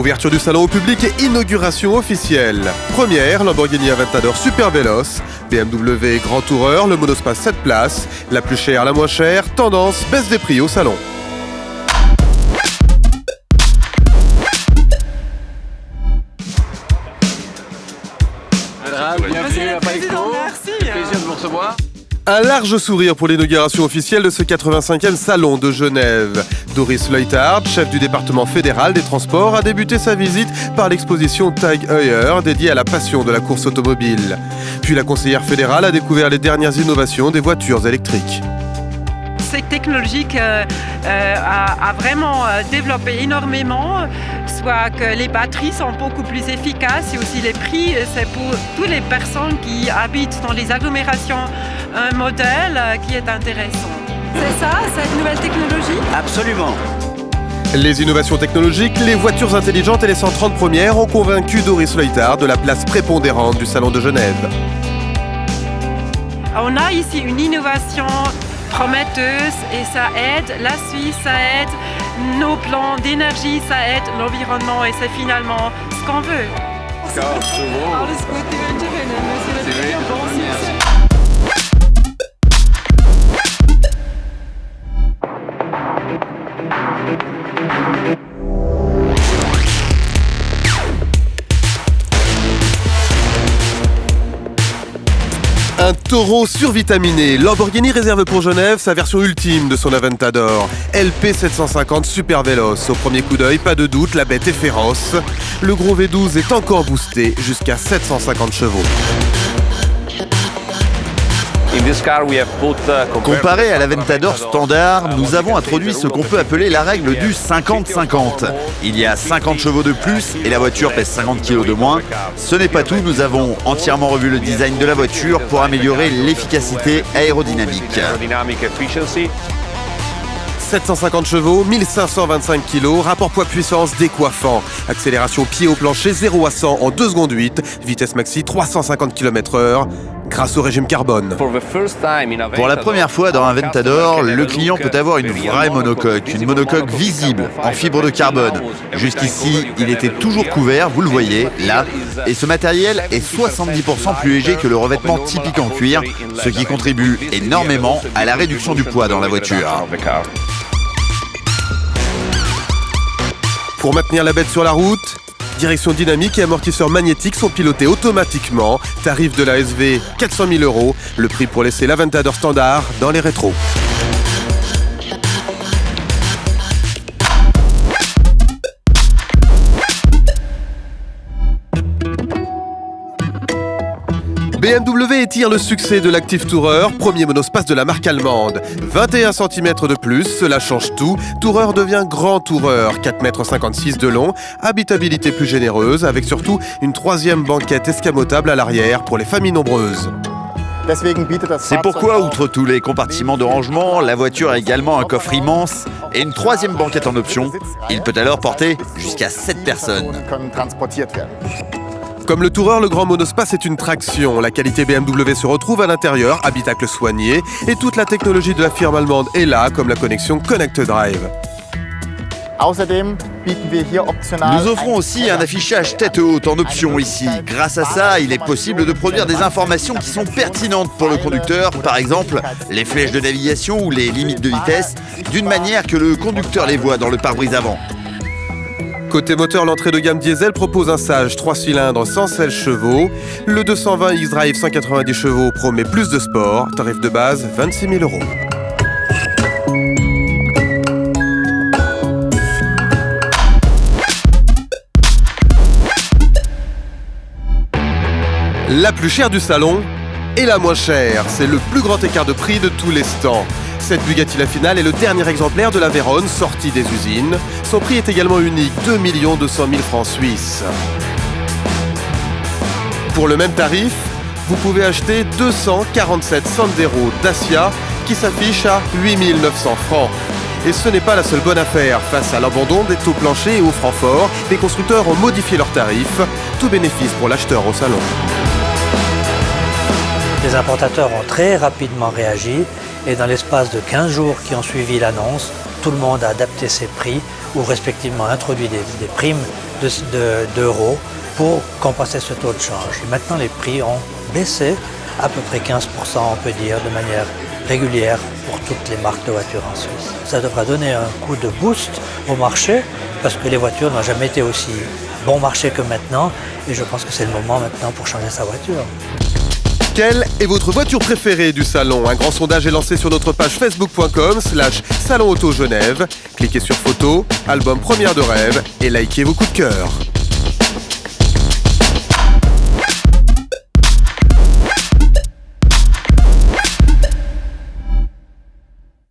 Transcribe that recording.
Ouverture du salon au public et inauguration officielle. Première, Lamborghini Aventador Super Veloce, BMW Grand Tourer, le monospace 7 places, la plus chère, la moins chère, tendance, baisse des prix au salon. Bienvenue à Palexpo, plaisir de vous recevoir. Un large sourire pour l'inauguration officielle de ce 85e salon de Genève. Doris Leuthard, chef du département fédéral des transports, a débuté sa visite par l'exposition Tag Heuer, dédiée à la passion de la course automobile. Puis la conseillère fédérale a découvert les dernières innovations des voitures électriques. Cette technologie a vraiment développé énormément, soit que les batteries sont beaucoup plus efficaces et aussi les prix, c'est pour toutes les personnes qui habitent dans les agglomérations un modèle qui est intéressant. C'est ça, cette nouvelle technologie ? Absolument. Les innovations technologiques, les voitures intelligentes et les 130 premières ont convaincu Doris Leuthard de la place prépondérante du salon de Genève. On a ici une innovation prometteuse et ça aide la Suisse, ça aide nos plans d'énergie, ça aide l'environnement et c'est finalement ce qu'on veut. Un taureau survitaminé, Lamborghini réserve pour Genève sa version ultime de son Aventador, LP 750 Super Veloce. Au premier coup d'œil, pas de doute, la bête est féroce. Le gros V12 est encore boosté jusqu'à 750 chevaux. Comparé à l'Aventador standard, nous avons introduit ce qu'on peut appeler la règle du 50-50. Il y a 50 chevaux de plus et la voiture pèse 50 kg de moins. Ce n'est pas tout, nous avons entièrement revu le design de la voiture pour améliorer l'efficacité aérodynamique. 750 chevaux, 1525 kg, rapport poids-puissance décoiffant. Accélération pied au plancher, 0 à 100 en 2 secondes 8, vitesse maxi 350 km/h, grâce au régime carbone. Pour la première fois dans Aventador, le client peut avoir une vraie monocoque, une monocoque visible en fibre de carbone. Jusqu'ici, il était toujours couvert, vous le voyez, là, et ce matériel est 70% plus léger que le revêtement typique en cuir, ce qui contribue énormément à la réduction du poids dans la voiture. Pour maintenir la bête sur la route, direction dynamique et amortisseurs magnétiques sont pilotés automatiquement. Tarif de la SV 400 000 €, le prix pour laisser l'Aventador standard dans les rétros. BMW étire le succès de l'Active Tourer, premier monospace de la marque allemande. 21 cm de plus, cela change tout. Tourer devient Grand Tourer, 4,56 m de long, habitabilité plus généreuse, avec surtout une troisième banquette escamotable à l'arrière pour les familles nombreuses. C'est pourquoi, outre tous les compartiments de rangement, la voiture a également un coffre immense et une troisième banquette en option. Il peut alors porter jusqu'à 7 personnes. Comme le Tourer, le grand monospace est une traction. La qualité BMW se retrouve à l'intérieur, habitacle soigné, et toute la technologie de la firme allemande est là, comme la connexion Connect Drive. Nous offrons aussi un affichage tête haute en option ici. Grâce à ça, il est possible de produire des informations qui sont pertinentes pour le conducteur, par exemple les flèches de navigation ou les limites de vitesse, d'une manière que le conducteur les voit dans le pare-brise avant. Côté moteur, l'entrée de gamme diesel propose un Sage 3 cylindres 116 chevaux. Le 220 X-Drive 190 chevaux promet plus de sport. Tarif de base 26 000 €. La plus chère du salon et la moins chère. C'est le plus grand écart de prix de tous les stands. Cette Bugatti La Finale est le dernier exemplaire de la Veyron sortie des usines. Son prix est également unique, 2 200 000 francs suisses. Pour le même tarif, vous pouvez acheter 247 Sandero Dacia qui s'affiche à 8 900 francs. Et ce n'est pas la seule bonne affaire. Face à l'abandon des taux planchers et aux francs forts, les constructeurs ont modifié leurs tarifs. Tout bénéfice pour l'acheteur au salon. Les importateurs ont très rapidement réagi et dans l'espace de 15 jours qui ont suivi l'annonce, tout le monde a adapté ses prix ou respectivement introduit des primes d'euros pour compenser ce taux de change. Et maintenant, les prix ont baissé à peu près 15%, on peut dire, de manière régulière pour toutes les marques de voitures en Suisse. Ça devra donner un coup de boost au marché parce que les voitures n'ont jamais été aussi bon marché que maintenant et je pense que c'est le moment maintenant pour changer sa voiture. Quelle est votre voiture préférée du salon? Un grand sondage est lancé sur notre page facebook.com/Salon Auto Genève. Cliquez sur photo, album première de rêve et likez vos coups de cœur.